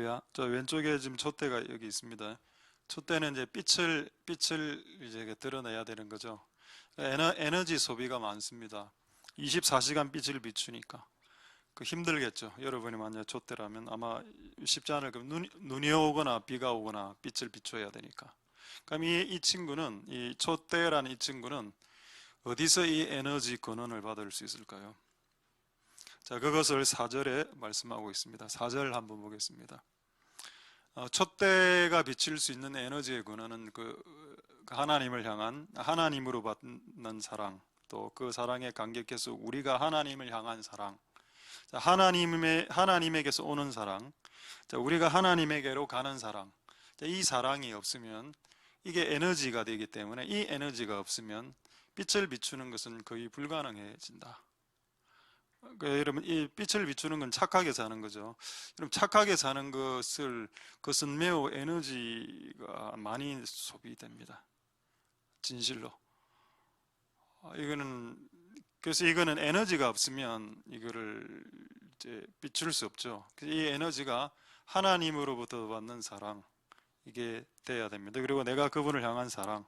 할렐루야. 저 왼쪽에 지금 촛대가 여기 있습니다. 촛대는 이제 빛을 이제 드러내야 되는 거죠. 에너지 소비가 많습니다. 24시간 빛을 비추니까 그 힘들겠죠. 여러분이 만약 촛대라면 아마 쉽지 않을 겁니다. 눈이 오거나 비가 오거나 빛을 비춰야 되니까. 그럼 이 친구는, 이 촛대라는 이 친구는 어디서 이 에너지 근원을 받을 수 있을까요? 자, 그것을 4절에 말씀하고 있습니다. 4절 한번 보겠습니다. 촛대가 비칠 수 있는 에너지의 근원은 그 하나님을 향한, 하나님으로 받는 사랑, 또 그 사랑에 감격해서 우리가 하나님을 향한 사랑, 자, 하나님에게서 오는 사랑, 자, 우리가 하나님에게로 가는 사랑. 자, 이 사랑이 없으면 이게 에너지가 되기 때문에 이 에너지가 없으면 빛을 비추는 것은 거의 불가능해진다. 여러분, 이 빛을 비추는 건 착하게 사는 거죠. 여러분, 착하게 사는 그것은 매우 에너지가 많이 소비됩니다. 진실로. 그래서 이거는 에너지가 없으면 이거를 이제 비출 수 없죠. 이 에너지가 하나님으로부터 받는 사랑, 이게 돼야 됩니다. 그리고 내가 그분을 향한 사랑,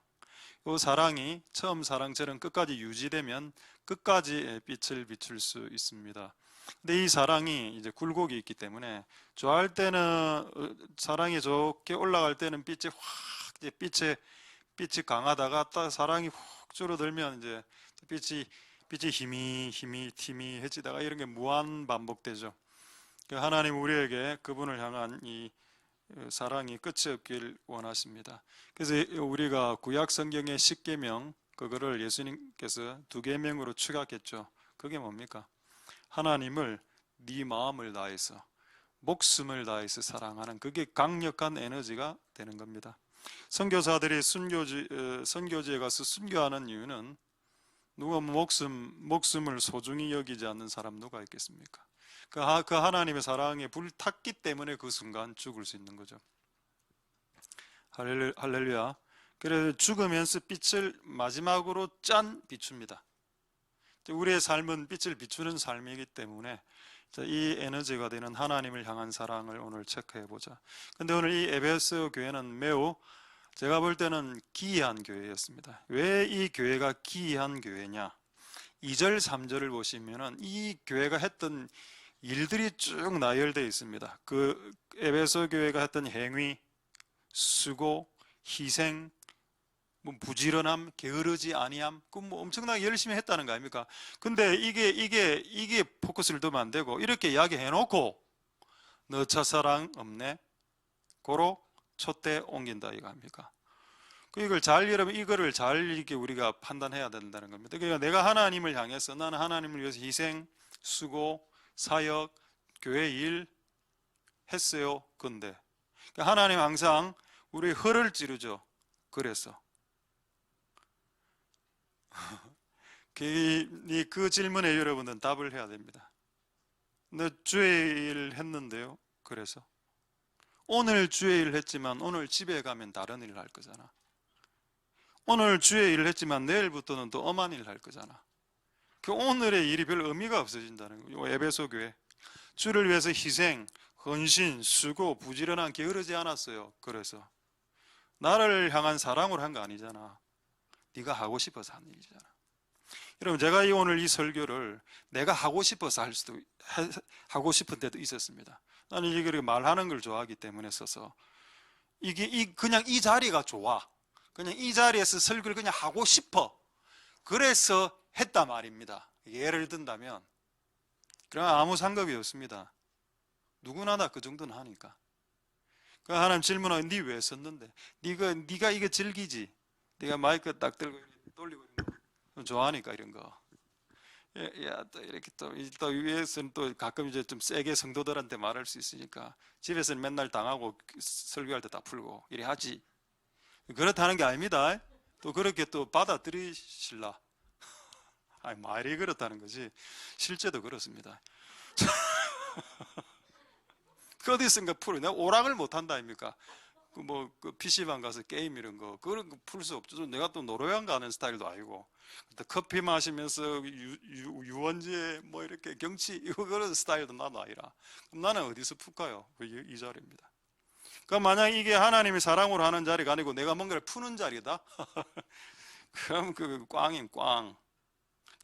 그 사랑이 처음 사랑처럼 끝까지 유지되면 끝까지 빛을 비출 수 있습니다. 근데 이 사랑이 이제 굴곡이 있기 때문에 좋아할 때는 사랑이 좋게 올라갈 때는 빛이 확 이제 빛이 강하다가 딱 사랑이 훅 줄어들면 이제 빛이 희미해지다가 이런 게 무한 반복되죠. 하나님 우리에게 그분을 향한 이 사랑이 끝이 없길 원하십니다. 그래서 우리가 구약 성경의 10계명, 그거를 예수님께서 2계명으로 추가했죠. 그게 뭡니까? 하나님을 네 마음을 다해서, 목숨을 다해서 사랑하는, 그게 강력한 에너지가 되는 겁니다. 선교사들이 선교지에 가서 순교하는 이유는 누가 목숨을 소중히 여기지 않는 사람 누가 있겠습니까? 그 하나님의 사랑에 불탔기 때문에 그 순간 죽을 수 있는 거죠. 할렐루야. 그래서 죽으면서 빛을 마지막으로 짠 비춥니다. 우리의 삶은 빛을 비추는 삶이기 때문에 이 에너지가 되는 하나님을 향한 사랑을 오늘 체크해 보자. 근데 오늘 이 에베소 교회는 매우, 제가 볼 때는 기이한 교회였습니다. 왜 이 교회가 기이한 교회냐? 2절 3절을 보시면은 이 교회가 했던 일들이 쭉 나열되어 있습니다. 그 에베소 교회가 했던 행위, 수고, 희생, 부지런함, 게으르지 아니함, 그 엄청나게 열심히 했다는 거 아닙니까? 근데 이게 포커스를 두면 안 되고 이렇게 이야기해 놓고 너 첫사랑 없네? 고로 촛대 옮긴다 이거 아닙니까? 여러분 이거를 잘 이렇게 우리가 판단해야 된다는 겁니다. 그러니까 내가 하나님을 향해서, 나는 하나님을 위해서 희생, 수고, 사역, 교회 일 했어요. 근데 그러니까 하나님 항상 우리 허를 찌르죠. 그래서 그 질문에 여러분은 답을 해야 됩니다. 너 주의 일 했는데요. 그래서 오늘 주의 일 했지만 오늘 집에 가면 다른 일을 할 거잖아. 오늘 주의 일을 했지만 내일부터는 또 엄한 일을 할 거잖아. 그 오늘의 일이 별 의미가 없어진다는 거예요. 에베소 교회 주를 위해서 희생, 헌신, 수고, 부지런한 게으르지 않았어요. 그래서 나를 향한 사랑으로 한 거 아니잖아. 네가 하고 싶어서 한 일이잖아. 여러분, 제가 오늘 이 설교를 내가 하고 싶어서 하고 싶은 때도 있었습니다. 나는 이게 말하는 걸 좋아하기 때문에 써서 그냥 이 자리가 좋아. 그냥 이 자리에서 설교를 그냥 하고 싶어. 그래서 했단 말입니다. 예를 든다면 그럼 아무 상관이 없습니다. 누구나 다 그 정도는 하니까. 그 하나님 질문하고 네 왜 썼는데? 네가 이거 즐기지? 네가 마이크 딱 들고 돌리고 이런 거 좋아하니까 이런 거. 야, 또 이렇게 또 위에서는 또 가끔 이제 좀 세게 성도들한테 말할 수 있으니까 집에서는 맨날 당하고 설교할 때 다 풀고 이래 하지. 그렇다는 게 아닙니다. 또 그렇게 또 받아들이실라. 아니, 말이 그렇다는 거지 실제도 그렇습니다. 그 어디 있습니까? 풀어. 내가 오락을 못한다 아닙니까? 그 PC방 가서 게임 이런 거 그런 거 풀 수 없죠. 내가 또 노래방 가는 스타일도 아니고 커피 마시면서 유원지에 뭐 이렇게 경치 이거 그런 스타일도 나도 아니라 그럼 나는 어디서 풀까요? 이 자리입니다. 그럼 만약 이게 하나님이 사랑으로 하는 자리가 아니고 내가 뭔가를 푸는 자리다? 그럼 그 꽝인 꽝.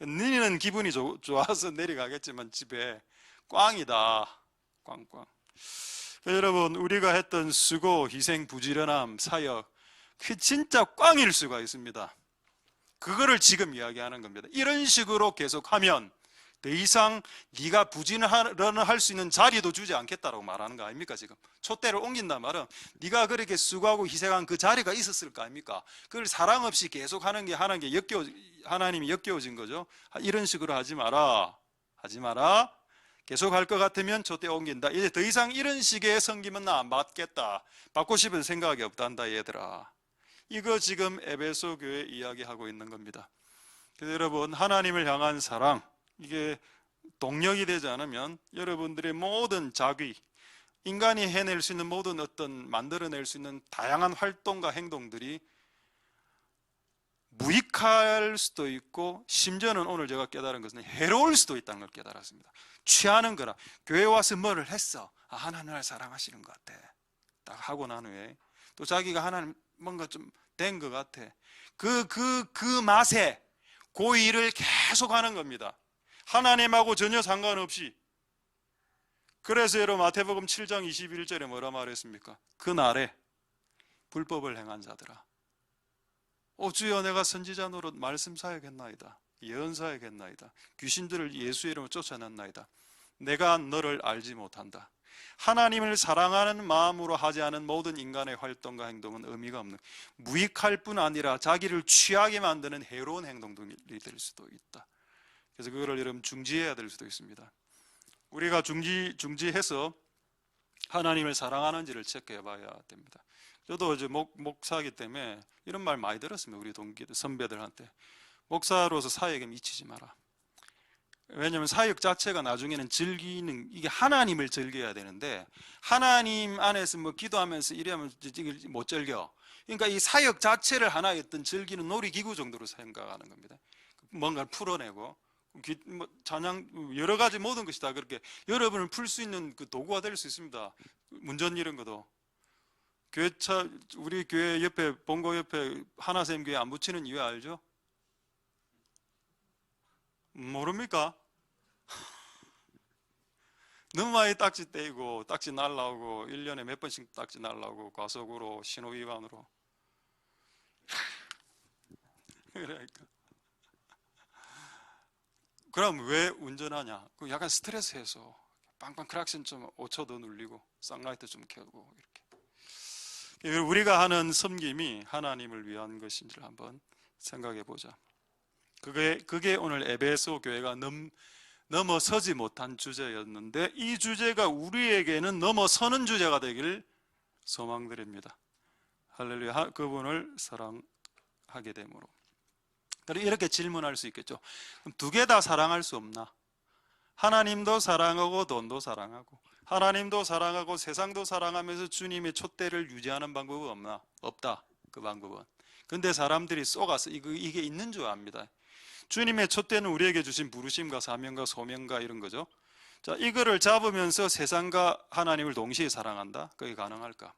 니는 기분이 좋아서 내려가겠지만 집에 꽝이다. 꽝꽝. 여러분, 우리가 했던 수고, 희생, 부지런함, 사역, 그 진짜 꽝일 수가 있습니다. 그거를 지금 이야기하는 겁니다. 이런 식으로 계속하면 더 이상 네가 부지런할 수 있는 자리도 주지 않겠다라고 말하는 거 아닙니까? 지금 촛대를 옮긴단 말은 네가 그렇게 수고하고 희생한 그 자리가 있었을 거 아닙니까? 그걸 사랑 없이 계속하는 게 하나님이 역겨워진 거죠. 이런 식으로 하지 마라. 계속할 것 같으면 촛대 옮긴다. 이제 더 이상 이런 식의 섬김은 나 안 받겠다. 받고 싶은 생각이 없단다, 얘들아. 이거 지금 에베소 교회 이야기하고 있는 겁니다. 그래서 여러분, 하나님을 향한 사랑, 이게 동력이 되지 않으면 여러분들의 모든 자귀, 인간이 해낼 수 있는 모든 만들어낼 수 있는 다양한 활동과 행동들이 무익할 수도 있고, 심지어는 오늘 제가 깨달은 것은 해로울 수도 있다는 걸 깨달았습니다. 취하는 거라. 교회 와서 뭐를 했어? 하나님을 사랑하시는 것 같아. 딱 하고 난 후에 또 자기가 하나님 뭔가 좀 된 것 같아. 그 맛에 그 일을 계속 하는 겁니다. 하나님하고 전혀 상관없이. 그래서 여러분 마태복음 7장 21절에 뭐라 말했습니까? 그날에 불법을 행한 자들아, 주여 내가 선지자 노릇 말씀 사역했나이다, 예언 사역했나이다, 귀신들을 예수의 이름으로 쫓아냈나이다. 내가 너를 알지 못한다. 하나님을 사랑하는 마음으로 하지 않은 모든 인간의 활동과 행동은 의미가 없는, 무익할 뿐 아니라 자기를 취하게 만드는 해로운 행동들이 될 수도 있다. 그래서 그거를 여러분 중지해야 될 수도 있습니다. 우리가 중지해서 하나님을 사랑하는지를 체크해 봐야 됩니다. 저도 이제 목사이기 때문에 이런 말 많이 들었습니다. 우리 동기들, 선배들한테. 목사로서 사역에 미치지 마라. 왜냐하면 사역 자체가 나중에는 이게 하나님을 즐겨야 되는데, 하나님 안에서 뭐 기도하면서 이러면 못 즐겨. 그러니까 이 사역 자체를 하나의 어떤 즐기는 놀이기구 정도로 생각하는 겁니다. 뭔가를 풀어내고, 찬양, 여러 가지 모든 것이 다 그렇게 여러분을 풀 수 있는 그 도구가 될 수 있습니다. 문전 이런 것도. 우리 교회 옆에, 본고 옆에 하나샘 교회 안 붙이는 이유 알죠? 모릅니까? 너무 많이 딱지 떼이고 딱지 날라오고 1년에 몇 번씩 딱지 날라오고 과속으로 신호위반으로. 그러니까 그럼 왜 운전하냐? 약간 스트레스 해소. 빵빵 크락션 좀 5초 더 눌리고 쌍라이트 좀 켜고 이렇게. 우리가 하는 섬김이 하나님을 위한 것인지를 한번 생각해 보자. 그게 오늘 에베소 교회가 넘어서지 못한 주제였는데, 이 주제가 우리에게는 넘어서는 주제가 되길 소망드립니다. 할렐루야. 그분을 사랑하게 되므로. 이렇게 질문할 수 있겠죠. 두 개 다 사랑할 수 없나? 하나님도 사랑하고 돈도 사랑하고, 하나님도 사랑하고 세상도 사랑하면서 주님의 촛대를 유지하는 방법은 없나? 없다. 그 방법은. 근데 사람들이 속아서 이게 있는 줄 압니다. 주님의 촛대는 우리에게 주신 부르심과 사명과 소명과 이런 거죠. 자, 이거를 잡으면서 세상과 하나님을 동시에 사랑한다? 그게 가능할까?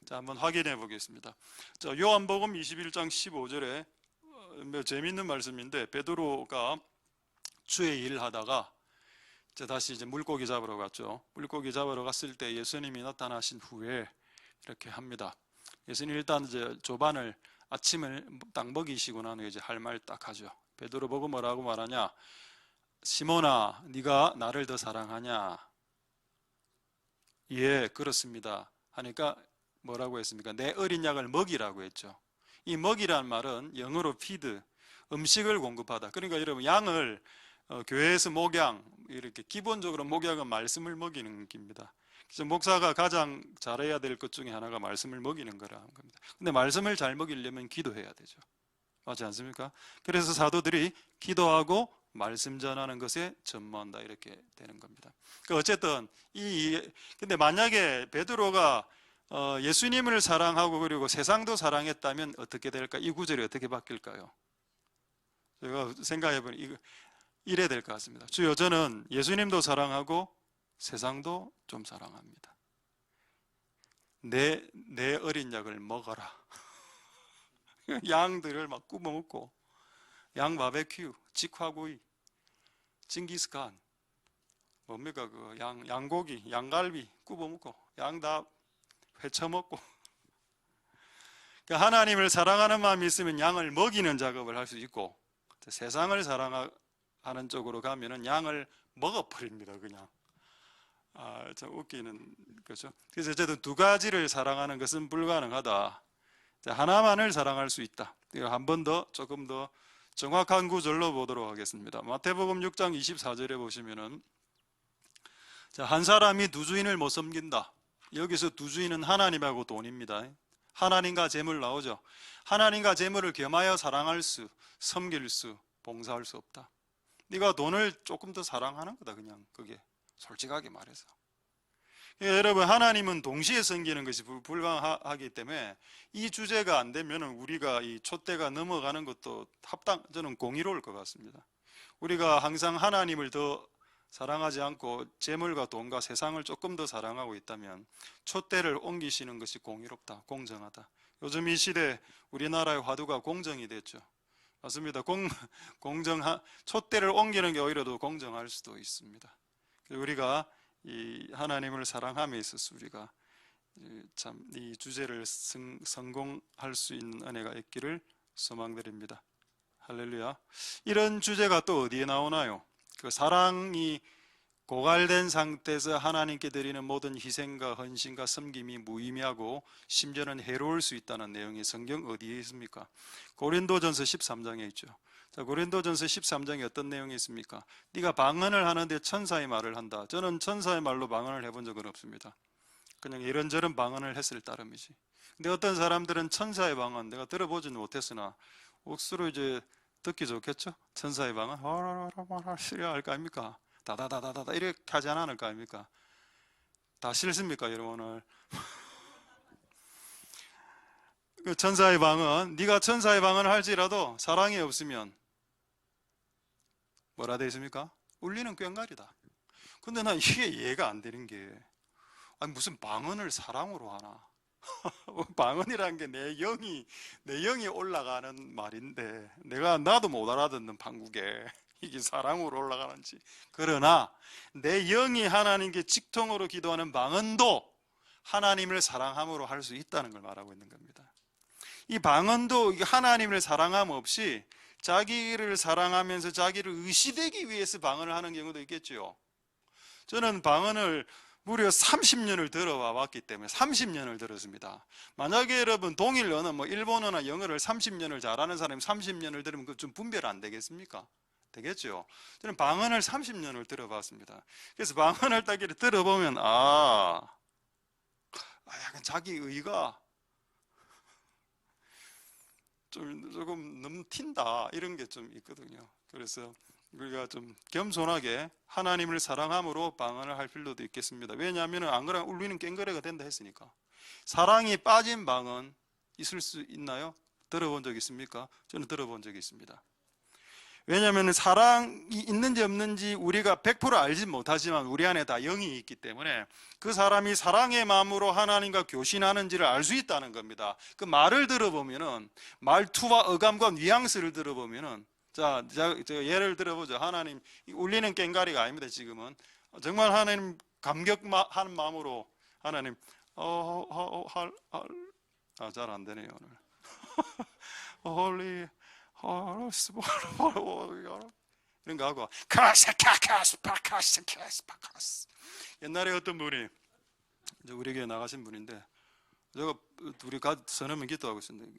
자, 한번 확인해 보겠습니다. 자, 요한복음 21장 15절에 재미있는 말씀인데, 베드로가 주의 일을 하다가 다시 물고기 잡으러 갔죠. 물고기 잡으러 갔을 때 예수님이 나타나신 후에 이렇게 합니다. 예수님 일단 조반을 아침을 딱 먹이시고 난 후에 할 말 딱 하죠. 베드로 보고 뭐라고 말하냐? 시몬아, 네가 나를 더 사랑하냐? 예, 그렇습니다. 하니까 뭐라고 했습니까? 내 어린 양을 먹이라고 했죠. 이 먹이란 말은 영어로 feed, 음식을 공급하다. 그러니까 여러분, 양을 교회에서 목양, 이렇게 기본적으로 목양은 말씀을 먹이는 겁니다. 그래서 목사가 가장 잘해야 될 것 중에 하나가 말씀을 먹이는 거라는 겁니다. 근데 말씀을 잘 먹이려면 기도해야 되죠. 맞지 않습니까? 그래서 사도들이 기도하고 말씀 전하는 것에 전무한다, 이렇게 되는 겁니다. 어쨌든 근데 만약에 베드로가 예수님을 사랑하고 그리고 세상도 사랑했다면 어떻게 될까? 이 구절이 어떻게 바뀔까요? 제가 생각해보니 이래야 될 것 같습니다. 주여, 저는 예수님도 사랑하고 세상도 좀 사랑합니다. 내 어린 양을 먹어라. 양들을 막 굽어먹고, 양 바베큐, 직화구이, 징기스칸, 뭡니까 그 양고기, 양갈비 굽어먹고, 양 다 회쳐먹고. 하나님을 사랑하는 마음이 있으면 양을 먹이는 작업을 할 수 있고, 세상을 사랑하는 쪽으로 가면은 양을 먹어버립니다. 그냥. 참 웃기는 거죠. 그래서 어쨌든 두 가지를 사랑하는 것은 불가능하다. 하나만을 사랑할 수 있다. 한 번 더 조금 더 정확한 구절로 보도록 하겠습니다. 마태복음 6장 24절에 보시면은, 한 사람이 두 주인을 못 섬긴다. 여기서 두 주인은 하나님하고 돈입니다. 하나님과 재물 나오죠. 하나님과 재물을 겸하여 사랑할 수, 섬길 수, 봉사할 수 없다. 네가 돈을 조금 더 사랑하는 거다. 그냥 그게 솔직하게 말해서. 여러분, 하나님은 동시에 섬기는 것이 불가하기 때문에 이 주제가 안 되면 우리가 이 촛대가 넘어가는 것도 저는 공의로울 것 같습니다. 우리가 항상 하나님을 더 사랑하지 않고 재물과 돈과 세상을 조금 더 사랑하고 있다면 촛대를 옮기시는 것이 공의롭다, 공정하다. 요즘 이 시대 우리나라의 화두가 공정이 됐죠. 맞습니다. 촛대를 옮기는 게 오히려 더 공정할 수도 있습니다. 우리가 이 하나님을 사랑함에 있어서 우리가 참 이 주제를 성공할 수 있는 은혜가 있기를 소망드립니다. 할렐루야. 이런 주제가 또 어디에 나오나요? 그 사랑이 고갈된 상태에서 하나님께 드리는 모든 희생과 헌신과 섬김이 무의미하고 심지어는 해로울 수 있다는 내용이 성경 어디에 있습니까? 고린도전서 13장에 있죠. 자, 고린도전서 13장에 어떤 내용이 있습니까? 네가 방언을 하는데 천사의 말을 한다. 저는 천사의 말로 방언을 해본 적은 없습니다. 그냥 이런저런 방언을 했을 따름이지. 근데 어떤 사람들은 천사의 방언 내가 들어보지는 못했으나 억수로 이제 듣기 좋겠죠? 천사의 방언 할 거 아닙니까? 다다다다다 이렇게 하지 않을 거 아닙니까? 다 싫습니까, 여러분? 오늘 그 천사의 방언, 네가 천사의 방언을 할지라도 사랑이 없으면 뭐라 되어 있습니까? 울리는 꽹과리다. 근데 난 이게 이해가 안 되는 게, 아니 무슨 방언을 사랑으로 하나? 방언이라는 게 내 영이 올라가는 말인데 나도 못 알아듣는 판국에 이게 사랑으로 올라가는지. 그러나 내 영이 하나님께 직통으로 기도하는 방언도 하나님을 사랑함으로 할 수 있다는 걸 말하고 있는 겁니다. 이 방언도 하나님을 사랑함 없이 자기를 사랑하면서 자기를 의시되기 위해서 방언을 하는 경우도 있겠죠. 저는 방언을 무려 30년을 들어왔기 때문에 30년을 들었습니다. 만약에 여러분 동일 언어, 일본어나 영어를 30년을 잘하는 사람이 30년을 들으면 그 좀 분별 안 되겠습니까? 되겠죠. 저는 방언을 30년을 들어봤습니다. 그래서 방언을 딱 이렇게 들어보면 약간 자기 의가 조금 넘친다 이런 게 좀 있거든요. 그래서 우리가 좀 겸손하게 하나님을 사랑함으로 방언을 할 필요도 있겠습니다. 왜냐하면 안 그러면 울리는 꽹과리가 된다 했으니까. 사랑이 빠진 방언 있을 수 있나요? 들어본 적 있습니까? 저는 들어본 적이 있습니다. 왜냐하면 사랑이 있는지 없는지 우리가 100% 알지 못하지만 우리 안에 다 영이 있기 때문에 그 사람이 사랑의 마음으로 하나님과 교신하는지를 알 수 있다는 겁니다. 그 말을 들어보면은, 말투와 어감과 뉘앙스를 들어보면은, 자, 예를 들어보죠. 하나님, 울리는 꽹과리가 아닙니다. 지금은 정말 하나님 감격한 마음으로 하나님 잘 안 되네요 오늘. 이런 거 하고 옛날에 어떤 분이 우리 교회 나가신 분인데 제가 둘이 서너 명 기도하고 있었는데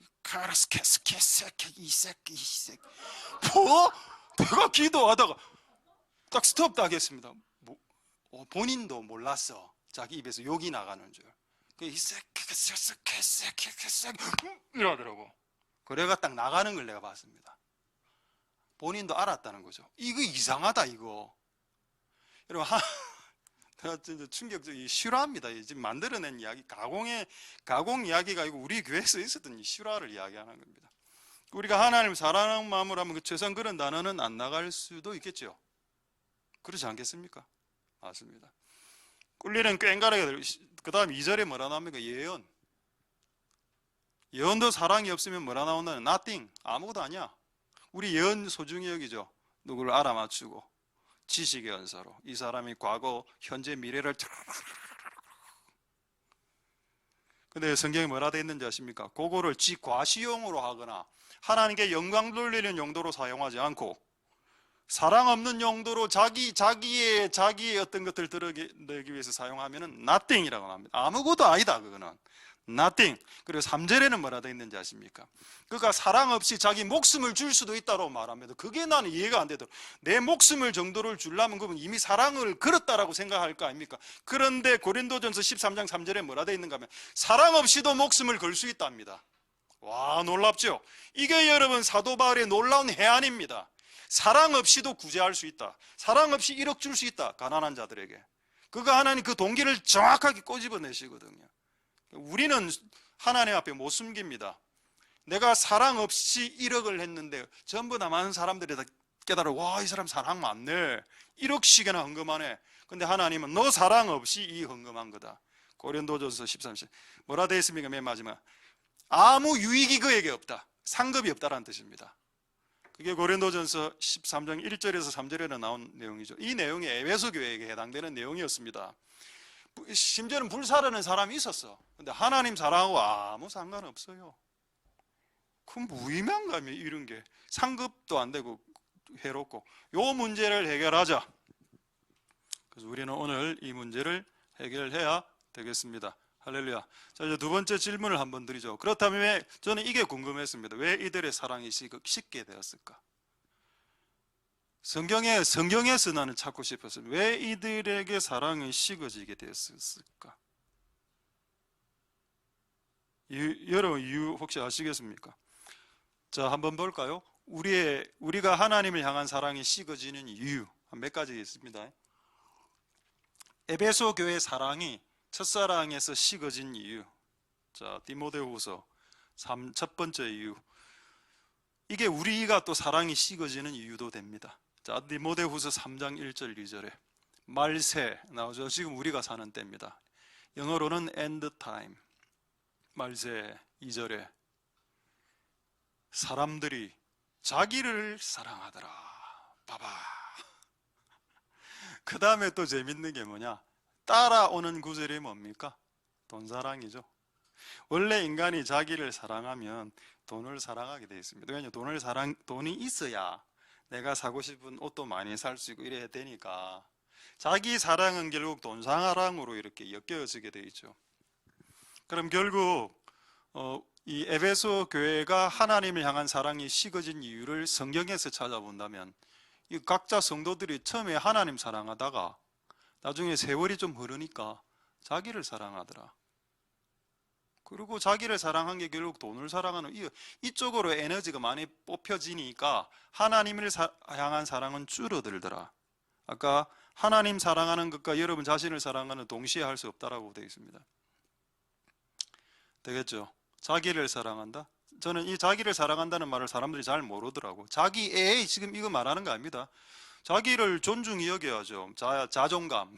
내가 기도하다가 딱 스톱 하겠습니다. 본인도 몰랐어. 자기 입에서 욕이 나가는 줄. 이러더라고. 그래가 딱 나가는 걸 내가 봤습니다. 본인도 알았다는 거죠. 이거 이상하다 이거. 여러분 진짜 충격적인 실화입니다. 지금 만들어낸 이야기, 가공 이야기가 아니고 우리 교회에서 있었던 이 실화를 이야기하는 겁니다. 우리가 하나님을 사랑하는 마음으로 하면 최소한 그런 단어는 안 나갈 수도 있겠죠. 그렇지 않겠습니까? 맞습니다. 꿀리는 꽹가리가 되고, 그 다음 2절에 뭐라 나옵니까? 예언. 예언도 사랑이 없으면 뭐라 나온다는 nothing, 아무것도 아니야. 우리 예언 소중히 여기죠. 누구를 알아맞추고 지식의 연사로 이 사람이 과거, 현재, 미래를. 근데 성경에 뭐라 되어 있는지 아십니까? 그거를 지과시용으로 하거나 하나님께 영광 돌리는 용도로 사용하지 않고 사랑 없는 용도로 자기의 어떤 것들 드러내기 위해서 사용하면은 nothing이라고 합니다. 아무것도 아니다, 그거는. nothing. 그리고 3절에는 뭐라 되어 있는지 아십니까? 그가 사랑 없이 자기 목숨을 줄 수도 있다고 말합니다. 그게 나는 이해가 안 되더라고요. 내 목숨을 정도를 주려면 그분 이미 사랑을 걸었다라고 생각할 거 아닙니까? 그런데 고린도전서 13장 3절에 뭐라 되어 있는가 하면 사랑 없이도 목숨을 걸 수 있답니다. 와, 놀랍죠? 이게 여러분 사도 바울의 놀라운 해안입니다. 사랑 없이도 구제할 수 있다. 사랑 없이 1억 줄 수 있다. 가난한 자들에게. 그가 하나님 그 동기를 정확하게 꼬집어내시거든요. 우리는 하나님 앞에 못 숨깁니다. 내가 사랑 없이 1억을 했는데 전부 다 많은 사람들이 다 깨달아, 와, 이 사람 사랑 많네. 1억씩이나 헌금하네. 근데 하나님은 너 사랑 없이 이 헌금한 거다. 고린도전서 13장 뭐라 되어 있습니까? 맨 마지막, 아무 유익이 그에게 없다. 상급이 없다라는 뜻입니다. 그게 고린도전서 13장 1절에서 3절에 나온 내용이죠. 이 내용이 에베소 교회에게 해당되는 내용이었습니다. 심지어는 불사르는 사람이 있었어. 근데 하나님 사랑하고 아무 상관없어요. 그 무의미한가요? 이런 게 상급도 안 되고 해롭고. 요 문제를 해결하자. 그래서 우리는 오늘 이 문제를 해결해야 되겠습니다. 할렐루야. 자, 이제 두 번째 질문을 한번 드리죠. 그렇다면 저는 이게 궁금했습니다. 왜 이들의 사랑이 식게 되었을까? 성경에서 나는 찾고 싶었어요. 왜 이들에게 사랑이 식어지게 되었을까? 여러분 이유 혹시 아시겠습니까? 자, 한번 볼까요? 우리가 하나님을 향한 사랑이 식어지는 이유 몇 가지 있습니다. 에베소 교회 사랑이 첫사랑에서 식어진 이유. 자, 디모데후서 첫 번째 이유. 이게 우리가 또 사랑이 식어지는 이유도 됩니다. 자, 디모데후서 3장 1절 2절에 말세 나오죠. 지금 우리가 사는 때입니다. 영어로는 end time. 말세 2절에 사람들이 자기를 사랑하더라. 봐봐. 그 다음에 또 재밌는 게 뭐냐? 따라오는 구절이 뭡니까? 돈사랑이죠. 원래 인간이 자기를 사랑하면 돈을 사랑하게 되어 있습니다. 왜냐하면 돈이 있어야 내가 사고 싶은 옷도 많이 살 수 있고 이래야 되니까 자기 사랑은 결국 돈 사랑으로 이렇게 엮여지게 되어 있죠. 그럼 결국 이 에베소 교회가 하나님을 향한 사랑이 식어진 이유를 성경에서 찾아본다면 이 각자 성도들이 처음에 하나님 사랑하다가 나중에 세월이 좀 흐르니까 자기를 사랑하더라. 그리고 자기를 사랑한 게 결국 돈을 사랑하는 이쪽으로 에너지가 많이 뽑혀지니까 하나님을 향한 사랑은 줄어들더라. 아까 하나님 사랑하는 것과 여러분 자신을 사랑하는 동시에 할 수 없다라고 되어 있습니다. 되겠죠? 자기를 사랑한다? 저는 이 자기를 사랑한다는 말을 사람들이 잘 모르더라고. 지금 이거 말하는 거 아닙니다. 자기를 존중히 여겨야죠. 자존감.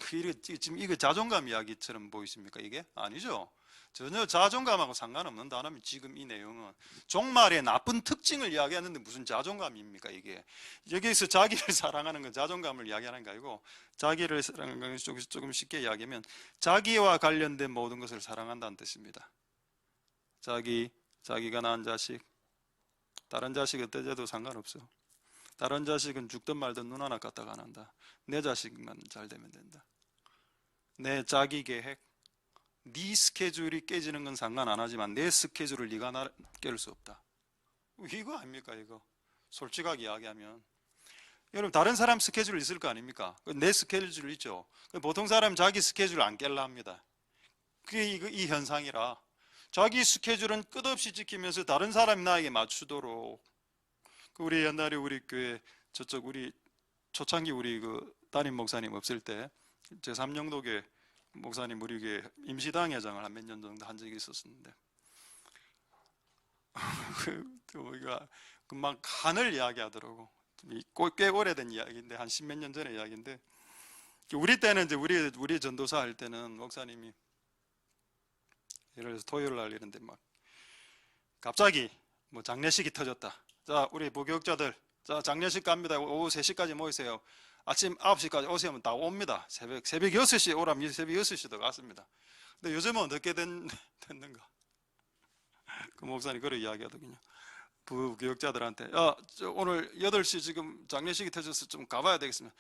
지금 이거 자존감 이야기처럼 보이십니까? 이게? 아니죠. 전혀 자존감하고 상관없는 단어입니다. 지금 이 내용은 종말의 나쁜 특징을 이야기하는데 무슨 자존감입니까? 이게 여기서 자기를 사랑하는 건 자존감을 이야기하는 게 아니고 자기를 사랑하는 건 조금 쉽게 이야기하면 자기와 관련된 모든 것을 사랑한다는 뜻입니다. 자기가 낳은 자식, 다른 자식은 떼져도 상관없어. 다른 자식은 죽든 말든 눈 하나 까딱 안 한다. 내 자식만 잘 되면 된다. 내 자기 계획, 네 스케줄이 깨지는 건 상관 안 하지만 내 스케줄을 네가 깰 수 없다. 이거 아닙니까? 이거 솔직하게 이야기하면 여러분 다른 사람 스케줄 있을 거 아닙니까? 내 스케줄 있죠. 보통 사람 자기 스케줄 안 깰라 합니다. 그게 이 현상이라 자기 스케줄은 끝없이 지키면서 다른 사람이 나에게 맞추도록. 우리 옛날에 우리 교회 우리 초창기 우리 그 담임 목사님 없을 때 제3영도교 목사님 우리 교회 임시당 회장을 한 몇 년 정도 한 적이 있었는데 우리가 금방 간을 이야기하더라고. 꽤 오래된 이야기인데 한 십몇 년 전의 이야기인데 우리 때는 이제 우리 전도사 할 때는 목사님이 예를 들어서 토요일 날 이런데 막 갑자기 뭐 장례식이 터졌다. 자, 우리 부교육자들 자 장례식 갑니다. 오후 3시까지 모이세요. 아침 9시까지 오시면 다 옵니다. 새벽 6시 오라면 새벽 6시도 갔습니다. 근데 요즘은 어떻게 됐는가? 그 목사님 그런 이야기하더군요. 부교육자들한테 야, 오늘 8시 지금 장례식이 터져서 좀 가봐야 되겠습니다.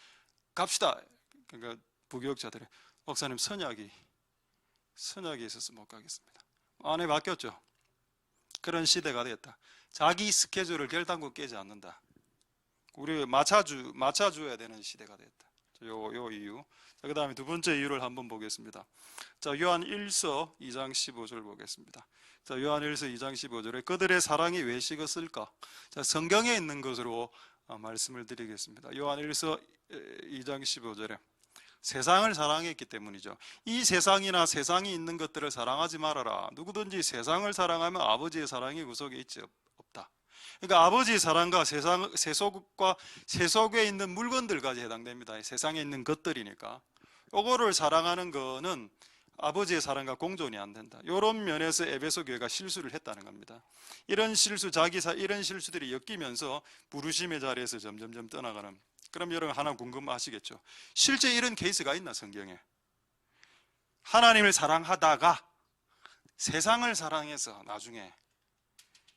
갑시다. 그러니까 부교육자들이 목사님 선약이 있어서 못 가겠습니다. 안에 바뀌었죠. 그런 시대가 되었다. 자기 스케줄을 결단코 깨지 않는다. 우리 맞춰줘야 되는 시대가 됐다. 요 이유. 자, 그 다음에 두 번째 이유를 한번 보겠습니다. 자, 요한 1서 2장 15절 보겠습니다. 자, 요한 1서 2장 15절에 그들의 사랑이 왜 식었을까? 자, 성경에 있는 것으로 말씀을 드리겠습니다. 요한 1서 2장 15절에 세상을 사랑했기 때문이죠. 이 세상이나 세상이 있는 것들을 사랑하지 말아라. 누구든지 세상을 사랑하면 아버지의 사랑이 그 속에 있지 없다. 그러니까 아버지의 사랑과 세속과 세속에 있는 물건들까지 해당됩니다. 세상에 있는 것들이니까 요거를 사랑하는 거는 아버지의 사랑과 공존이 안 된다. 이런 면에서 에베소 교회가 실수를 했다는 겁니다. 이런 실수들이 엮이면서 부르심의 자리에서 점점점 떠나가는. 그럼 여러분 하나 궁금하시겠죠? 실제 이런 케이스가 있나 성경에? 하나님을 사랑하다가 세상을 사랑해서 나중에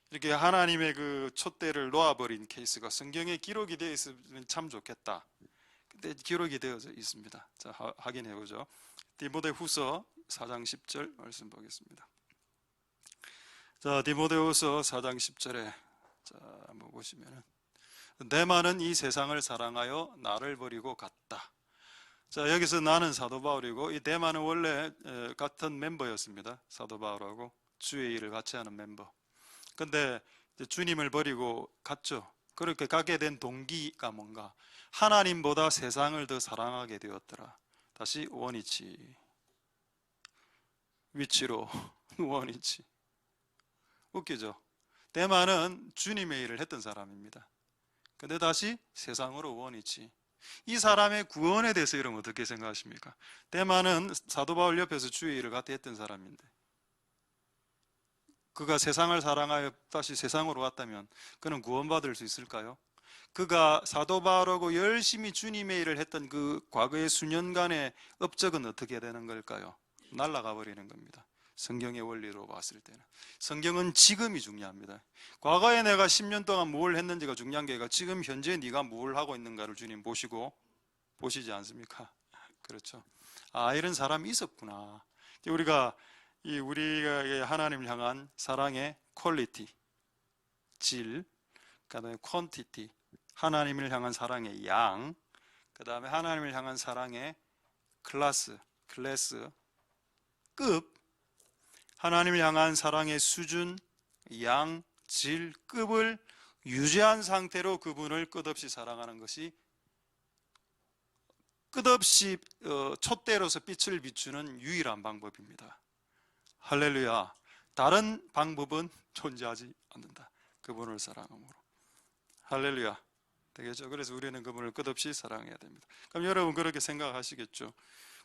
이렇게 하나님의 그 촛대를 놓아버린 케이스가 성경에 기록이 되어 있으면 참 좋겠다. 근데 기록이 되어져 있습니다. 자, 확인해 보죠. 디모데후서 4장 10절 말씀 보겠습니다. 자, 디모데후서 4장 10절에 자, 한번 보시면은 데마는 이 세상을 사랑하여 나를 버리고 갔다. 자, 여기서 나는 사도 바울이고 이 데마는 원래 같은 멤버였습니다. 사도 바울하고 주의 일을 같이 하는 멤버. 근데 주님을 버리고 갔죠. 그렇게 가게 된 동기가 뭔가? 하나님보다 세상을 더 사랑하게 되었더라. 다시 원위치 위치로 원위치. 웃기죠? 데마는 주님의 일을 했던 사람입니다. 근데 다시 세상으로 원위치. 이 사람의 구원에 대해서 여러분 어떻게 생각하십니까? 데마는 사도 바울 옆에서 주의 일을 같이 했던 사람인데 그가 세상을 사랑하여 다시 세상으로 왔다면 그는 구원받을 수 있을까요? 그가 사도 바울하고 열심히 주님의 일을 했던 그 과거의 수년간의 업적은 어떻게 되는 걸까요? 날아가 버리는 겁니다. 성경의 원리로 봤을 때는 성경은 지금이 중요합니다. 과거에 내가 10년 동안 뭘 했는지가 중요한 게 아니라 지금 현재 네가 뭘 하고 있는가를 주님 보시지 않습니까? 그렇죠. 아, 이런 사람이 있었구나. 우리가 하나님을 향한 사랑의 퀄리티, 질, 그다음에 퀀티티, 하나님을 향한 사랑의 양, 그다음에 하나님을 향한 사랑의 클래스, 급, 하나님을 향한 사랑의 수준, 양, 질, 급을 유지한 상태로 그분을 끝없이 사랑하는 것이 끝없이 촛대로서 빛을 비추는 유일한 방법입니다. 할렐루야. 다른 방법은 존재하지 않는다. 그분을 사랑함으로. 할렐루야. 되겠죠? 그래서 우리는 그분을 끝없이 사랑해야 됩니다. 그럼 여러분 그렇게 생각하시겠죠?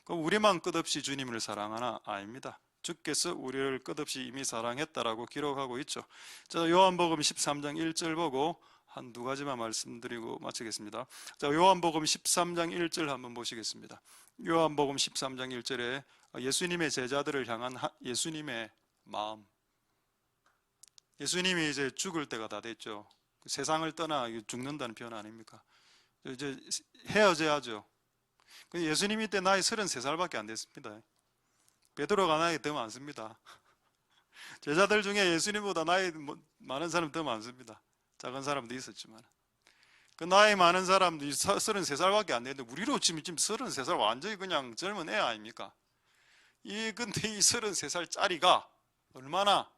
그럼 우리만 끝없이 주님을 사랑하나? 아닙니다. 주께서 우리를 끝없이 이미 사랑했다라고 기록하고 있죠. 자, 요한복음 13장 1절 보고 한두 가지만 말씀드리고 마치겠습니다. 자, 요한복음 13장 1절 한번 보시겠습니다. 요한복음 13장 1절에 예수님의 제자들을 향한 예수님의 마음. 예수님이 이제 죽을 때가 다 됐죠. 세상을 떠나 죽는다는 표현 아닙니까? 이제 헤어져야죠. 예수님이 때 나이 33살밖에 안 됐습니다. 베드로가 나이 더 많습니다. 제자들 중에 예수님보다 나이 많은 사람 더 많습니다. 작은 사람도 있었지만 그 나이 많은 사람도 33살밖에 안 되는데 우리로 치면 지금 33살 완전히 그냥 젊은 애 아닙니까? 근데 이 33살짜리가 얼마나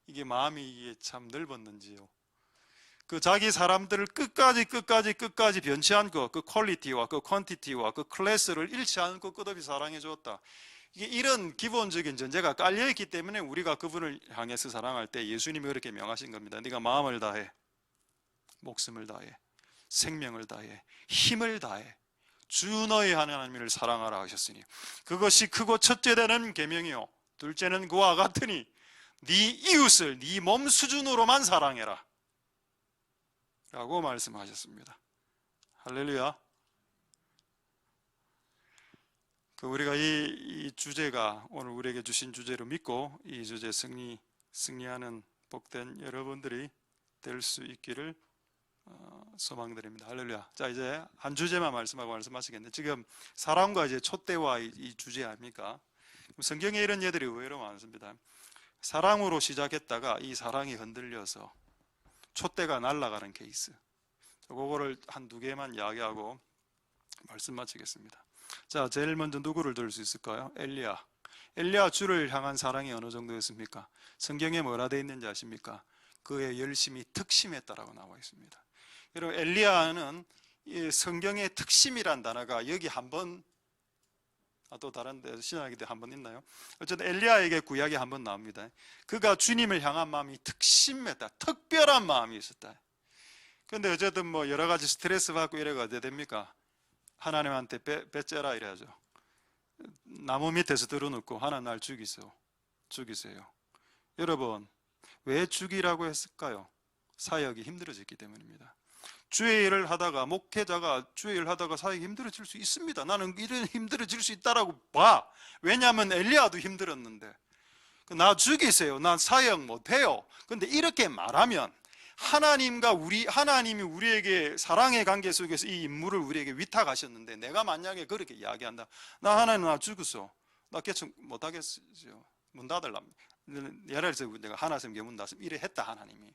이게 마음이 이게 참 넓었는지요. 그 자기 사람들을 끝까지 변치 않고 그 퀄리티와 그 퀀티티와 그 클래스를 잃지 않고 끝없이 사랑해 주었다. 이게 이런 기본적인 전제가 깔려 있기 때문에 우리가 그분을 향해서 사랑할 때 예수님이 그렇게 명하신 겁니다. 네가 마음을 다해, 목숨을 다해, 생명을 다해, 힘을 다해 주 너의 하나님을 사랑하라 하셨으니 그것이 크고 첫째 되는 계명이요 둘째는 그와 같으니 네 이웃을 네 몸 수준으로만 사랑해라 라고 말씀하셨습니다. 할렐루야. 우리가 이 주제가 오늘 우리에게 주신 주제로 믿고 이 주제 승리하는 복된 여러분들이 될 수 있기를 소망드립니다. 할렐루야. 자, 이제 한 주제만 말씀하고 말씀하시겠는데, 지금 사랑과 이제 촛대와 이 주제 아닙니까? 성경에 이런 예들이 의외로 많습니다. 사랑으로 시작했다가 이 사랑이 흔들려서 촛대가 날아가는 케이스. 그거를 한 두 개만 이야기하고 말씀 마치겠습니다. 자, 제일 먼저 누구를 들 수 있을까요? 엘리야 주를 향한 사랑이 어느 정도였습니까? 성경에 뭐라 되어 있는지 아십니까? 그의 열심이 특심했다라고 나와 있습니다. 여러분, 엘리야는 성경의 특심이란 단어가 여기 한 번, 또 다른 데 신약에 한 번 있나요? 어쨌든 엘리야에게 구약이 한 번 나옵니다. 그가 주님을 향한 마음이 특심했다, 특별한 마음이 있었다. 그런데 어쨌든 뭐 여러 가지 스트레스 받고 이래가 어떻게 됩니까? 하나님한테 뺏자라 이래야죠. 나무 밑에서 들어눕고 하나님 날 죽이세요. 여러분, 왜 죽이라고 했을까요? 사역이 힘들어졌기 때문입니다. 주의 일을 하다가, 목회자가 주의 일을 하다가 사역이 힘들어질 수 있습니다. 나는 이런 힘들어질 수 있다라고 봐. 왜냐하면 엘리야도 힘들었는데. 나 죽이세요. 난 사역 못해요. 근데 이렇게 말하면 하나님이 우리에게 사랑의 관계 속에서 이 임무를 우리에게 위탁하셨는데, 내가 만약에 그렇게 이야기한다. 나 하나님 나 죽었어. 나 개척 못하겠어요. 문 닫으려면. 예를 들어서 내가 하나님 문 닫으면 이래 했다 하나님이.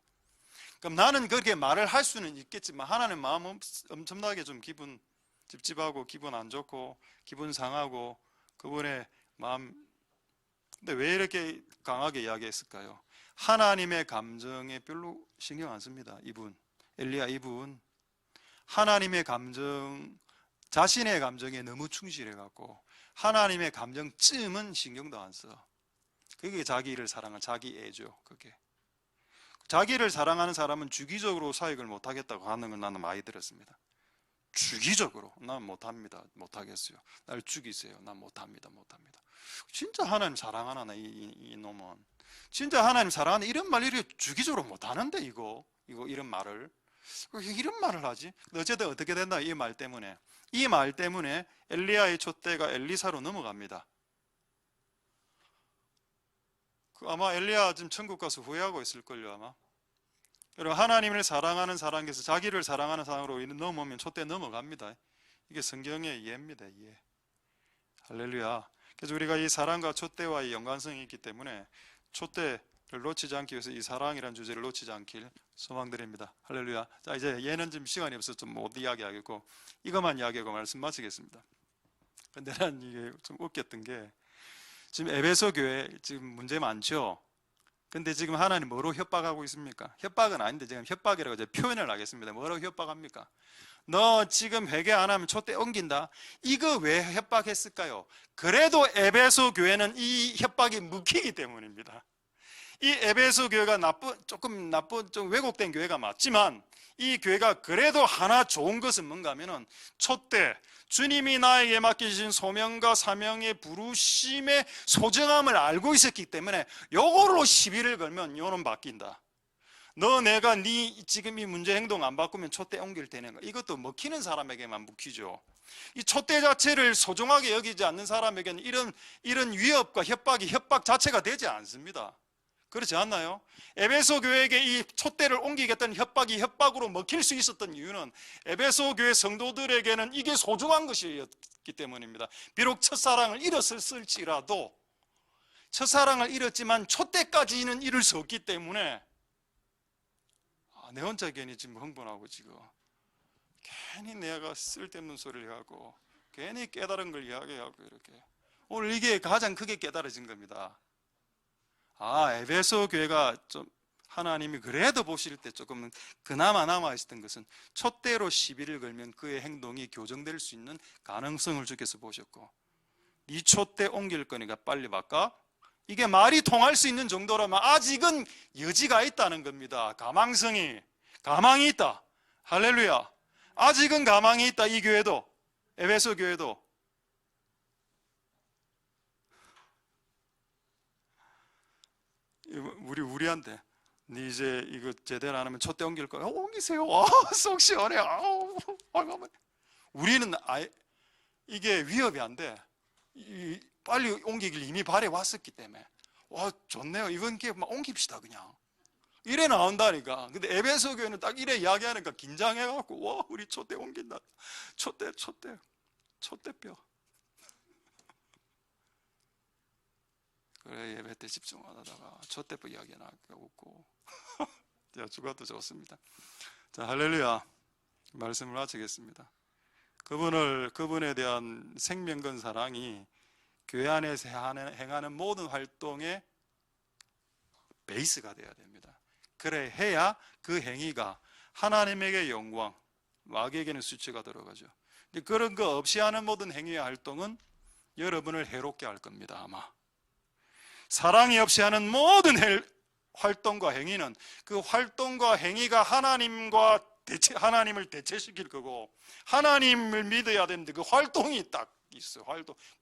그럼 나는 그렇게 말을 할 수는 있겠지만 하나님 마음은 엄청나게 좀 기분 찝찝하고 기분 안 좋고 기분 상하고 그분의 마음. 근데 왜 이렇게 강하게 이야기했을까요? 하나님의 감정에 별로 신경 안 씁니다. 엘리야 이분 하나님의 감정, 자신의 감정에 너무 충실해 갖고 하나님의 감정쯤은 신경도 안 써. 그게 자기 일을 사랑한 자기 애죠. 그게 자기를 사랑하는 사람은 주기적으로 사역을 못하겠다고 하는 건 나는 많이 들었습니다. 주기적으로 난 못합니다. 못하겠어요. 날 죽이세요. 난 못합니다. 진짜 하나님 사랑하나 이 놈은. 진짜 하나님 사랑하는 이런 말 이렇게 주기적으로 못하는데 이런 말을 하지? 어쨌든 어떻게 된다? 이 말 때문에 엘리야의 촛대가 엘리사로 넘어갑니다. 아마 엘리야 지금 천국 가서 후회하고 있을걸요 아마. 여러분, 하나님을 사랑하는 사람에서 자기를 사랑하는 사람으로 넘으면 촛대 넘어갑니다. 이게 성경의 이해입니다. 이해. 할렐루야. 그래서 우리가 이 사랑과 촛대와의 연관성이 있기 때문에 촛대를 놓치지 않기 위해서 이 사랑이라는 주제를 놓치지 않길 소망드립니다. 할렐루야. 자, 이제 얘는 지금 시간이 없어서 좀 못 이야기하겠고 이것만 이야기하고 말씀 마치겠습니다. 근데 난 이게 좀 웃겼던 게 지금 에베소 교회 지금 문제 많죠. 근데 지금 하나님 뭐로 협박하고 있습니까? 협박은 아닌데 지금 협박이라고 이제 표현을 하겠습니다. 뭐라고 협박합니까? 너 지금 회개 안 하면 촛대 옮긴다. 이거 왜 협박했을까요? 그래도 에베소 교회는 이 협박이 묵히기 때문입니다. 이 에베소 교회가 좀 왜곡된 교회가 맞지만 이 교회가 그래도 하나 좋은 것은 뭔가 하면은 촛대, 주님이 나에게 맡기신 소명과 사명의 부르심의 소중함을 알고 있었기 때문에 요걸로 시비를 걸면 요는 바뀐다. 내가 지금 이 문제 행동 안 바꾸면 촛대 옮길 테는 거. 이것도 먹히는 사람에게만 묵히죠. 이 촛대 자체를 소중하게 여기지 않는 사람에게는 이런 위협과 협박 자체가 되지 않습니다. 그렇지 않나요? 에베소 교회에게 이 촛대를 옮기겠다는 협박으로 먹힐 수 있었던 이유는 에베소 교회 성도들에게는 이게 소중한 것이었기 때문입니다. 비록 첫사랑을 잃었을지라도 첫사랑을 잃었지만 촛대까지는 잃을 수 없기 때문에 내 혼자 괜히 지금 흥분하고 지금 괜히 내가 쓸데없는 소리를 하고 괜히 깨달은 걸 이야기하고 이렇게 오늘 이게 가장 크게 깨달아진 겁니다. 에베소 교회가 좀 하나님이 그래도 보실 때 조금 그나마 남아있었던 것은 촛대로 시비를 걸면 그의 행동이 교정될 수 있는 가능성을 주께서 보셨고, 이 촛대 옮길 거니까 빨리 바꿔. 이게 말이 통할 수 있는 정도라면 아직은 여지가 있다는 겁니다. 가망이 있다. 할렐루야. 아직은 가망이 있다. 이 교회도, 에베소 교회도. 우리한테 네 이제 이거 제대로 안 하면 촛대 옮길 거야. 옮기세요. 속 시원해. 우리는 이게 위협이 안 돼. 빨리 옮기길 이미 발에 왔었기 때문에 좋네요. 이번 기회에 막 옮깁시다 그냥. 이래 나온다니까. 근데 에베소 교회는 딱 이래 이야기하니까 긴장해갖고 우리 촛대 옮긴다. 촛대뼈. 그래, 예배 때 집중하다가 촛대뼈 이야기 나니까 웃고. 자, 죽어도 좋습니다. 자, 할렐루야. 말씀을 마치겠습니다. 그분에 대한 생명건 사랑이 교회 안에서 행하는 모든 활동의 베이스가 되어야 됩니다. 그래 해야 그 행위가 하나님에게 영광, 마귀에게는 수치가 들어가죠. 근데 그런 거 없이 하는 모든 행위와 활동은 여러분을 해롭게 할 겁니다. 아마 사랑이 없이 하는 모든 활동과 행위는 그 활동과 행위가 하나님을 대체시킬 거고, 하나님을 믿어야 되는데 그 활동이 딱 있어.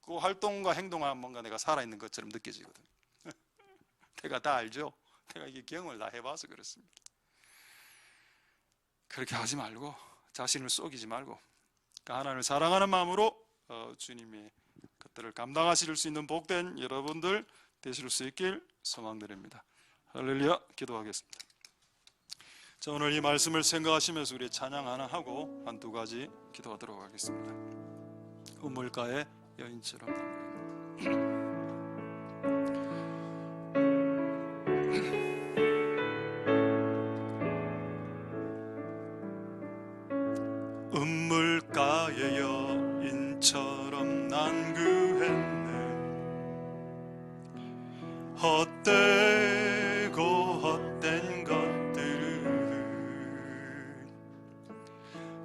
그 활동과 행동하면 뭔가 내가 살아있는 것처럼 느껴지거든. 내가 다 알죠? 내가 이게 경험을 다 해봐서 그렇습니다. 그렇게 하지 말고, 자신을 속이지 말고, 하나님을 사랑하는 마음으로 주님의 것들을 감당하실 수 있는 복된 여러분들 되실 수 있길 소망드립니다. 할렐루야. 기도하겠습니다. 자, 오늘 이 말씀을 생각하시면서 우리 찬양 하나 하고 한두 가지 기도하도록 하겠습니다. 우물가의 여인처럼. 우물가의 여인처럼 난구했네. 헛되고 헛된 것들을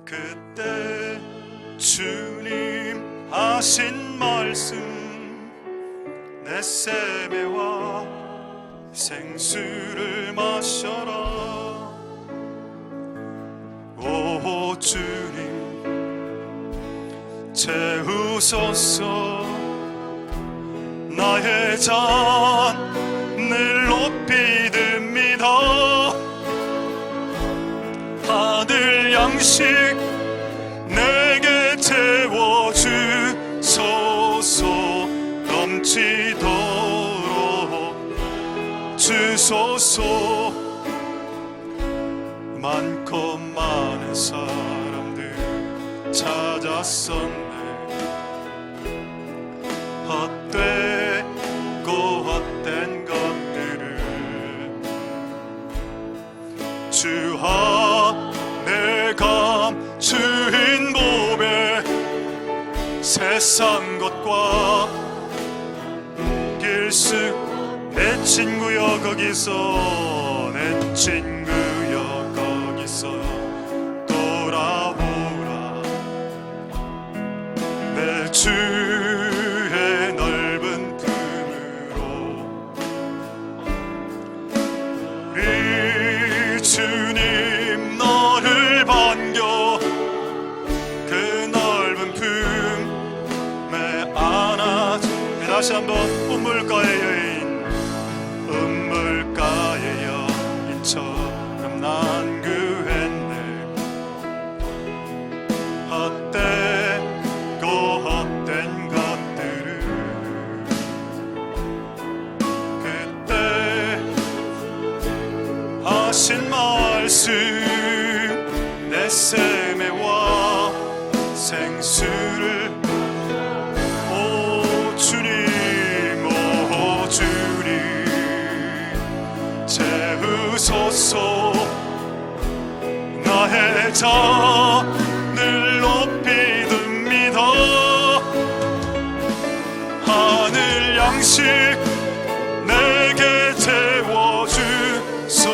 그때 주님 하신 말씀, 내 세매와 생수를 마셔라. 오 주님 채우소서. 나의 잔을 높이 듭니다. 하늘 양식 내게 채워주소서. 넘치도록 주소서. 많고 많은 사람들 찾았었네. 헛되고 헛된 것들을 주 안에 감추인 몸에 세상 것과 길수 내 친구여 거기서 내 친구여 거기서 돌아오라. 내 주의 넓은 품으로 우리 주님 너를 반겨 그 넓은 품에 안아주. 다시 한번 우물가의 여인, 우물가의 여인처럼 난구했네. 헛되고 헛된 것들을 그때 하신 말씀, 내 세매와 생수를 채우소서. 나의 잔을 높이 듭니다. 하늘 양식 내게 채워주소서.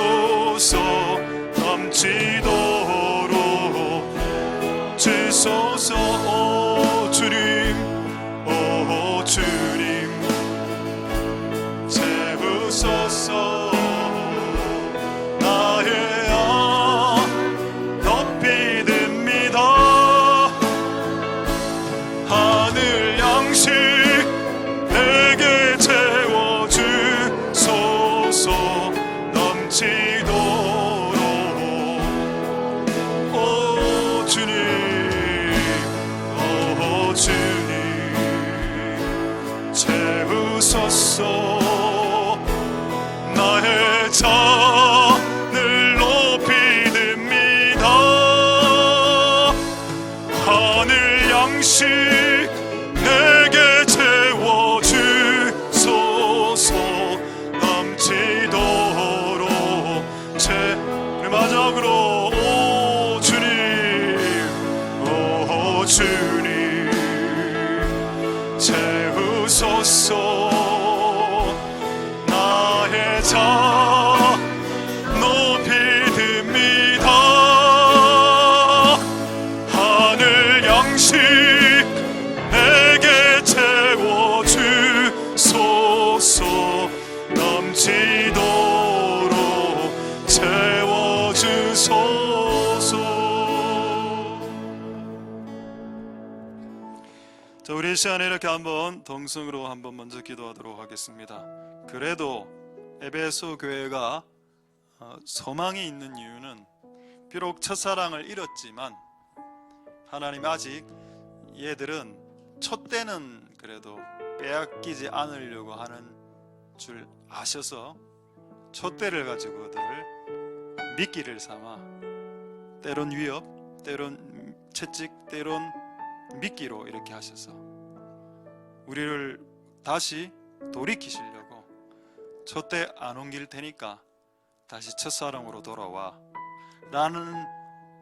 높이 듭니다. 하늘 양식 내게 채워주소서. 넘치도록 채워주소서. 자, 우리 이 시간에 이렇게 한번 동성으로 한번 먼저 기도하도록 하겠습니다. 그래도 에베소 교회가 소망이 있는 이유는 비록 첫사랑을 잃었지만 하나님 아직 얘들은 촛대는 그래도 빼앗기지 않으려고 하는 줄 아셔서 촛대를 가지고들 미끼를 삼아 때론 위협, 때론 채찍, 때론 미끼로 이렇게 하셔서 우리를 다시 돌이키시려고 촛대 안 옮길 테니까 다시 첫사랑으로 돌아와 라는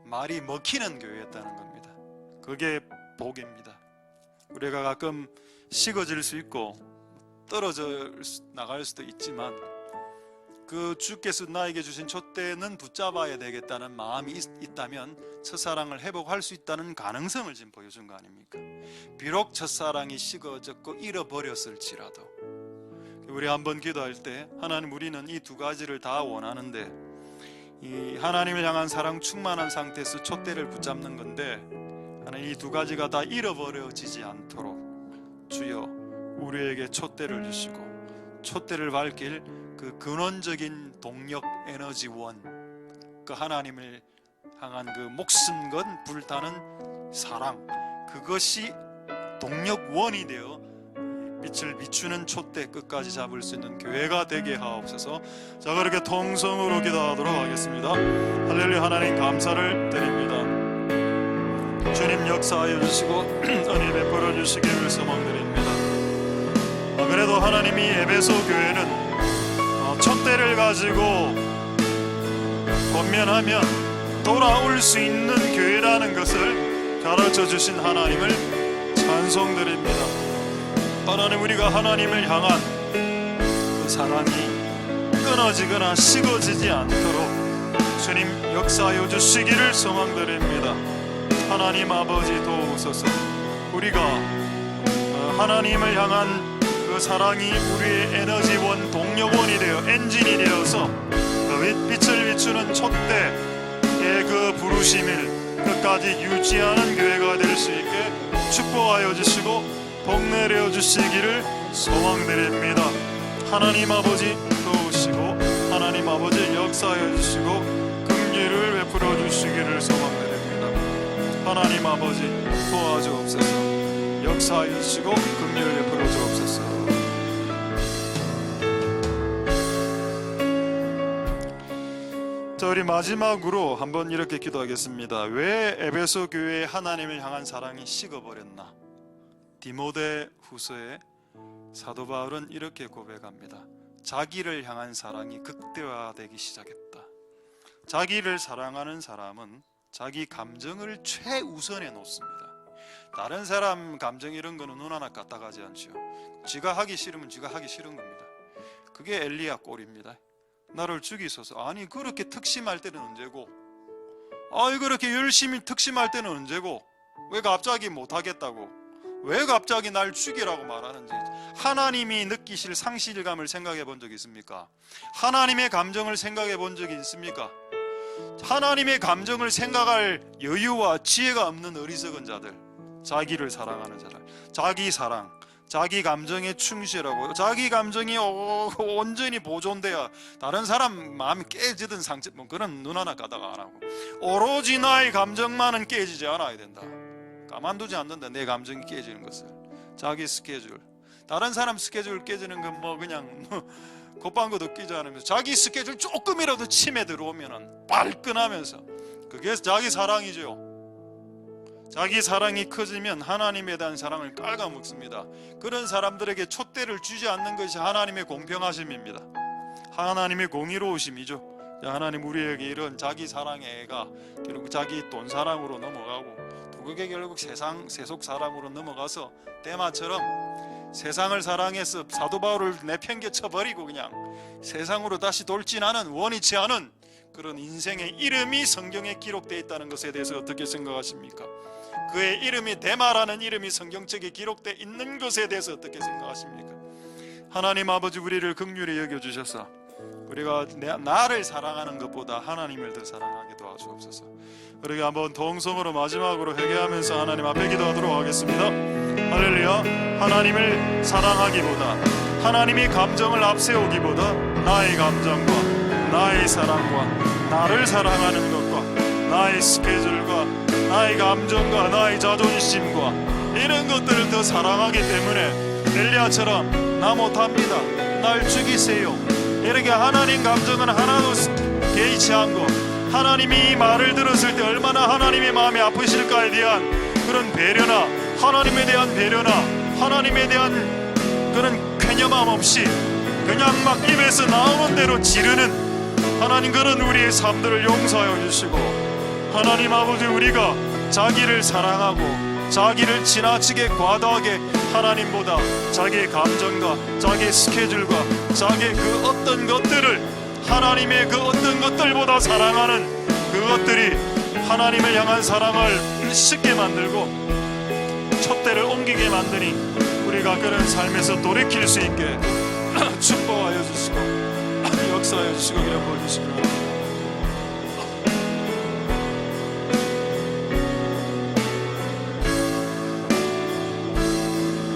말이 먹히는 교회였다는 겁니다. 그게 복입니다. 우리가 가끔 식어질 수 있고 떨어져 나갈 수도 있지만 그 주께서 나에게 주신 촛대는 붙잡아야 되겠다는 마음이 있다면 첫사랑을 회복할 수 있다는 가능성을 지금 보여준 거 아닙니까? 비록 첫사랑이 식어졌고 잃어버렸을지라도 우리 한번 기도할 때 하나님, 우리는 이 두 가지를 다 원하는데 이 하나님을 향한 사랑 충만한 상태에서 촛대를 붙잡는 건데 하나님, 이 두 가지가 다 잃어버려지지 않도록 주여 우리에게 촛대를 주시고 촛대를 밝힐 그 근원적인 동력 에너지원, 그 하나님을 향한 그 목숨 건 불타는 사랑, 그것이 동력원이 되어 빛을 비추는 촛대 끝까지 잡을 수 있는 교회가 되게 하옵소서. 자, 그렇게 통성으로 기도하도록 하겠습니다. 할렐루야. 하나님 감사를 드립니다. 주님 역사하여 주시고 은혜 베풀어 주시기를 소망드립니다. 그래도 하나님이 에베소 교회는 촛대를 가지고 권면하면 돌아올 수 있는 교회라는 것을 가르쳐 주신 하나님을 찬송드립니다. 하나님, 우리가 하나님을 향한 그 사랑이 끊어지거나 식어지지 않도록 주님 역사하여 주시기를 소망드립니다. 하나님 아버지 도우소서. 우리가 하나님을 향한 그 사랑이 우리의 에너지원, 동력원이 되어 엔진이 되어서 그 빛을 비추는 촛대의 그 부르심을 끝까지 유지하는 교회가 될 수 있게 축복하여 주시고 복 내려 주시기를 소망드립니다. 하나님 아버지 도우시고 하나님 아버지 역사하여 주시고 긍휼을 베풀어 주시기를 소망드립니다. 하나님 아버지 도와주옵소서. 역사하여 주시고 긍휼을 베풀어 주옵소서. 자, 우리 마지막으로 한번 이렇게 기도하겠습니다. 왜 에베소 교회의 하나님을 향한 사랑이 식어버렸나? 디모데 후서에 사도 바울은 이렇게 고백합니다. 자기를 향한 사랑이 극대화되기 시작했다. 자기를 사랑하는 사람은 자기 감정을 최우선에 놓습니다. 다른 사람 감정 이런 거는 눈 하나 까딱하지 않죠. 지가 하기 싫으면 지가 하기 싫은 겁니다. 그게 엘리야 꼴입니다. 나를 죽이소서. 아니, 그렇게 특심할 때는 언제고, 그렇게 열심히 특심할 때는 언제고, 왜 갑자기 못하겠다고, 왜 갑자기 날 죽이라고 말하는지. 하나님이 느끼실 상실감을 생각해 본 적이 있습니까? 하나님의 감정을 생각해 본 적이 있습니까? 하나님의 감정을 생각할 여유와 지혜가 없는 어리석은 자들, 자기를 사랑하는 자들, 자기 사랑, 자기 감정에 충실하고 자기 감정이 온전히 보존돼야 다른 사람 마음이 깨지든 상처, 그런 눈 하나 까다가 안 하고 오로지 나의 감정만은 깨지지 않아야 된다. 가만두지 않는다. 내 감정이 깨지는 것을. 자기 스케줄, 다른 사람 스케줄 깨지는 건 그냥 곱방구도 끼지 않으면서 자기 스케줄 조금이라도 침해 들어오면 발끈하면서, 그게 자기 사랑이죠. 자기 사랑이 커지면 하나님에 대한 사랑을 깔아먹습니다. 그런 사람들에게 촛대를 주지 않는 것이 하나님의 공평하심입니다. 하나님의 공의로우심이죠. 하나님, 우리에게 이런 자기 사랑의 애가 결국 자기 돈 사랑으로 넘어가고, 그게 결국 세속 사랑으로 넘어가서 대마처럼 세상을 사랑해서 사도 바울을 내팽개쳐 버리고 그냥 세상으로 다시 돌진하는, 원이치 않은 그런 인생의 이름이 성경에 기록되어 있다는 것에 대해서 어떻게 생각하십니까? 그의 이름이 데마라는 이름이 성경책에 기록되어 있는 것에 대해서 어떻게 생각하십니까? 하나님 아버지, 우리를 긍휼히 여겨주셔서 우리가 나를 사랑하는 것보다 하나님을 더 사랑하게 도와주옵소서. 우리가 한번 동성으로 마지막으로 회개하면서 하나님 앞에 기도하도록 하겠습니다. 할렐루야. 하나님을 사랑하기보다, 하나님이 감정을 앞세우기보다 나의 감정과 나의 사랑과 나를 사랑하는 것과 나의 스케줄과 나의 감정과 나의 자존심과 이런 것들을 더 사랑하기 때문에 엘리야처럼 나 못합니다, 날 죽이세요, 이렇게 하나님 감정은 하나도 개의치 않고 하나님이 이 말을 들었을 때 얼마나 하나님의 마음이 아프실까에 대한 그런 배려나, 하나님에 대한 배려나, 하나님에 대한 그런 쾌념함 없이 그냥 막 입에서 나오는 대로 지르는 하나님, 그런 우리의 삶들을 용서하여 주시고, 하나님 아버지, 우리가 자기를 사랑하고 자기를 지나치게 과도하게 하나님보다 자기의 감정과 자기의 스케줄과 자기의 그 어떤 것들을 하나님의 그 어떤 것들보다 사랑하는 그것들이 하나님을 향한 사랑을 쉽게 만들고 촛대를 옮기게 만드니 우리가 그런 삶에서 돌이킬 수 있게 축복하여 주시고 역사하여 주시고 기뻐 주시고